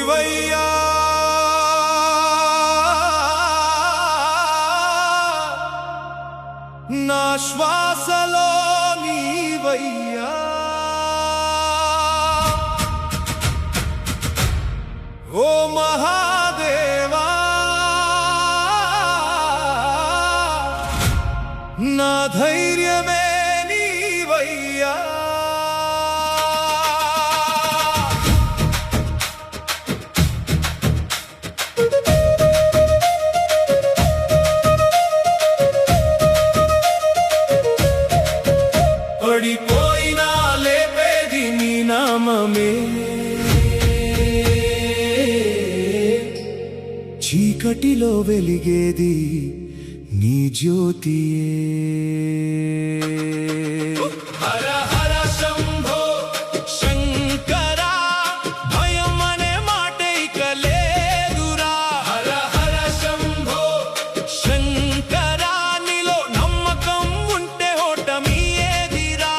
దేవుడివయ్యా నా శ్వాసలో నీవయ్యా ఓ మహాదేవా నా ధైర్యమే నీవయ్యా పడిపోయినా లేపేది నీ నామమే చీకటిలో వెలిగేది నీ జ్యోతియే హర హర శంభో శంకర భయం అనే మాట ఇక లేదురా హర హర శంభో శంకర నీలో నమ్మకం ఉంటే ఓటమి ఏదిరా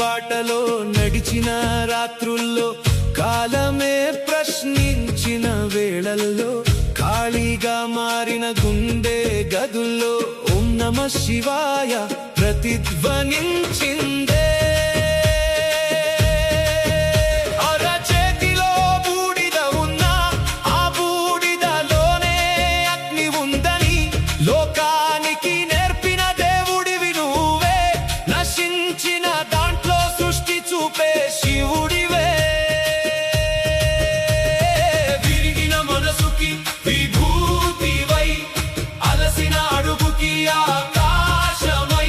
బాటలో నడిచిన రాత్రుల్లో కాలమే ప్రశ్నించిన వేళల్లో ఖాళీగా మారిన గుండె గదుల్లో ఓం నమః శివాయ ప్రతిధ్వనించిందే అరచేతిలో బూడిద ఉన్నా ఆ బూడిదలోనే అగ్ని ఉందని లోకానికి నేర్పిన దేవుడివి నువ్వే నశించిన చూపే శివుడివే విరిగిన మనసుకి విభూతివై అలసిన అడుగుకి ఆకాశమై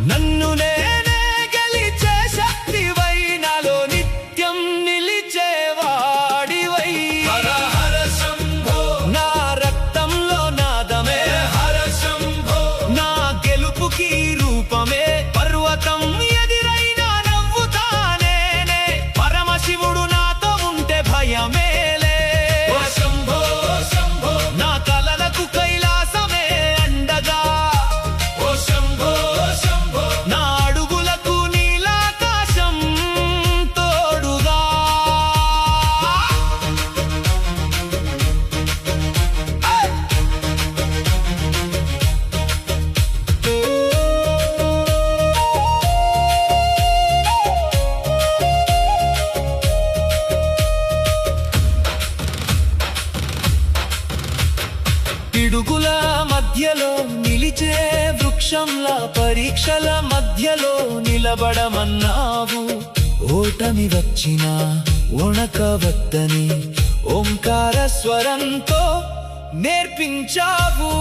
నన్ను నేనే గెలిచే శక్తివై నాలో నిత్యం నిలిచేవాడివై హర హర శంభో నా రక్తంలో నాదమే హర శంభో నా గెలుపుకి రూపమే పర్వతం భయమేలే ఓ శంభో శంభో నా కలలకు కైలాసమే అండగా ఓ శంభో శంభో నా అడుగులకు నీలాకాశం తోడుగా పిడుగుల మధ్యలో నిలిచే వృక్షంలా పరీక్షల మధ్యలో నిలబడమన్నావు ఓటమి వచ్చినా వణకవద్దని ఓంకార స్వరంతో నేర్పించావు